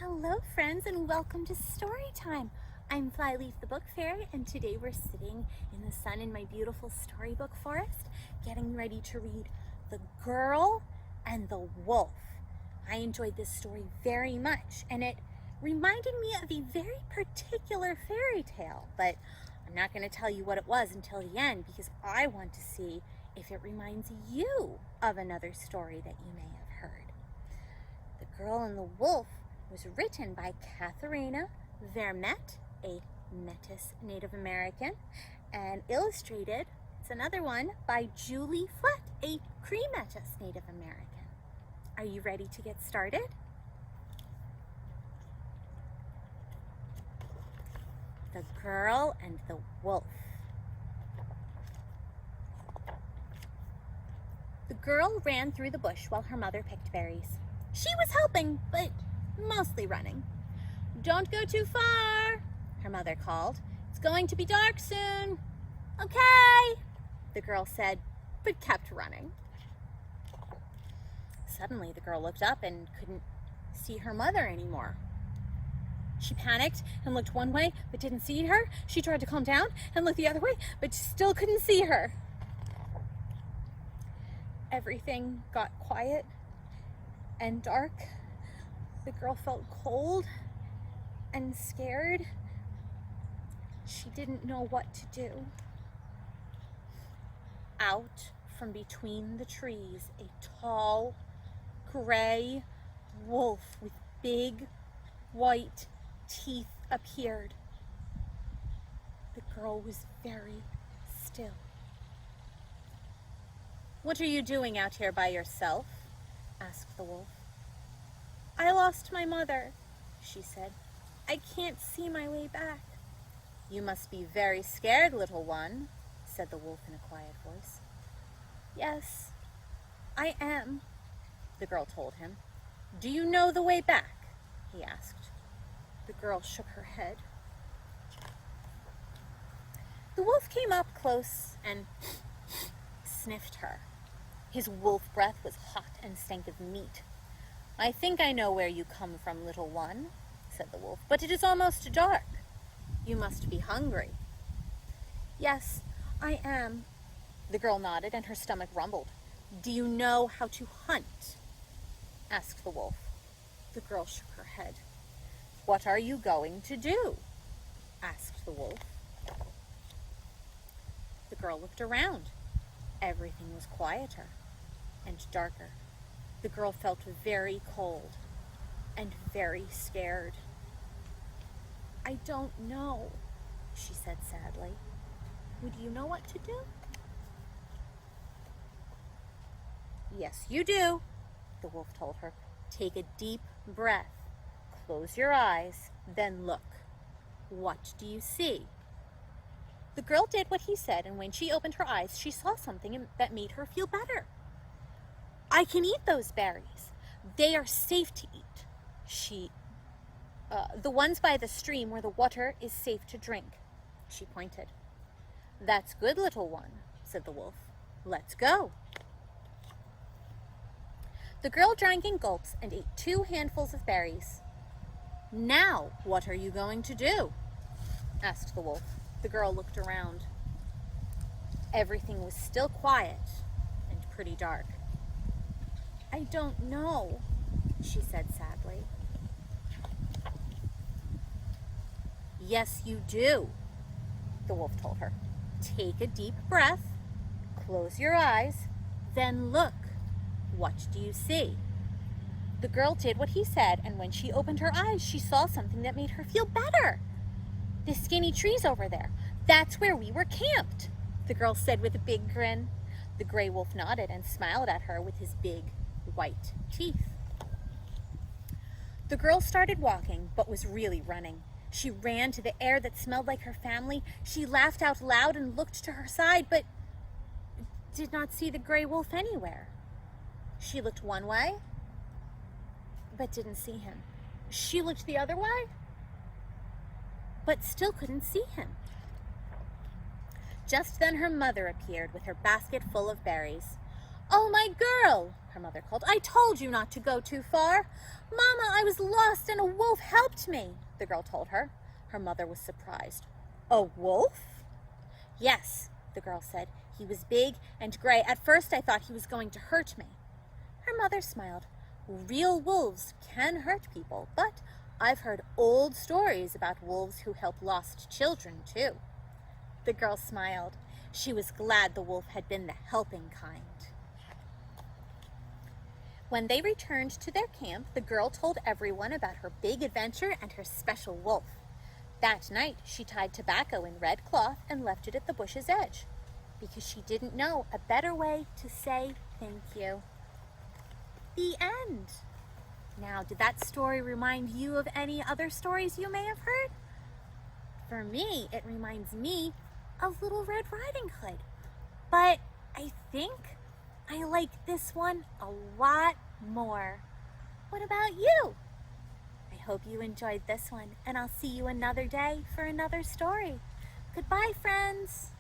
Hello friends and welcome to Storytime. I'm Flyleaf the Book Fairy and today we're sitting in the sun in my beautiful storybook forest getting ready to read The Girl and the Wolf. I enjoyed this story very much and it reminded me of a very particular fairy tale, but I'm not going to tell you what it was until the end because I want to see if it reminds you of another story that you may have heard. The Girl and the Wolf was written by Katherena Vermette, a Metis Native American, and illustrated, it's another one, by Julie Flett, a Cree-Metis Native American. Are you ready to get started? The Girl and the Wolf. The girl ran through the bush while her mother picked berries. She was helping, but mostly running. "Don't go too far," her mother called. "It's going to be dark soon." "Okay," the girl said, but kept running. Suddenly, the girl looked up and couldn't see her mother anymore. She panicked and looked one way, but didn't see her. She tried to calm down and looked the other way, but still couldn't see her. Everything got quiet and dark. The girl felt cold and scared. She didn't know what to do. Out from between the trees, a tall, gray wolf with big, white teeth appeared. The girl was very still. "What are you doing out here by yourself?" asked the wolf. "I lost my mother," she said. "I can't see my way back." "You must be very scared, little one," said the wolf in a quiet voice. "Yes, I am," the girl told him. "Do you know the way back?" he asked. The girl shook her head. The wolf came up close and sniffed her. His wolf breath was hot and stank of meat. "I think I know where you come from, little one," said the wolf, "but it is almost dark. You must be hungry." "Yes, I am," the girl nodded and her stomach rumbled. "Do you know how to hunt?" asked the wolf. The girl shook her head. "What are you going to do?" asked the wolf. The girl looked around. Everything was quieter and darker. The girl felt very cold and very scared. "I don't know," she said sadly. "Would you know what to do?" "Yes, you do," the wolf told her. "Take a deep breath. Close your eyes, then look. What do you see?" The girl did what he said, and when she opened her eyes, she saw something that made her feel better. "I can eat those berries. They are safe to eat." The ones by the stream where the water is safe to drink, she pointed. "That's good, little one," said the wolf. "Let's go." The girl drank in gulps and ate 2 handfuls of berries. "Now, what are you going to do?" asked the wolf. The girl looked around. Everything was still quiet and pretty dark. "I don't know," she said sadly. "Yes, you do," the wolf told her. "Take a deep breath, close your eyes, then look. What do you see?" The girl did what he said, and when she opened her eyes, she saw something that made her feel better. "The skinny trees over there, that's where we were camped," the girl said with a big grin. The gray wolf nodded and smiled at her with his big, white teeth. The girl started walking, but was really running. She ran to the air that smelled like her family. She laughed out loud and looked to her side, but did not see the gray wolf anywhere. She looked one way, but didn't see him. She looked the other way, but still couldn't see him. Just then her mother appeared with her basket full of berries. "Oh, my girl," her mother called. "I told you not to go too far." "Mama, I was lost and a wolf helped me," the girl told her. Her mother was surprised. "A wolf?" "Yes," the girl said. "He was big and gray. At first I thought he was going to hurt me." Her mother smiled. "Real wolves can hurt people, but I've heard old stories about wolves who help lost children, too." The girl smiled. She was glad the wolf had been the helping kind. When they returned to their camp, the girl told everyone about her big adventure and her special wolf. That night, she tied tobacco in red cloth and left it at the bush's edge, because she didn't know a better way to say thank you. The end. Now, did that story remind you of any other stories you may have heard? For me, it reminds me of Little Red Riding Hood. But I think I like this one a lot more. What about you? I hope you enjoyed this one, and I'll see you another day for another story. Goodbye, friends.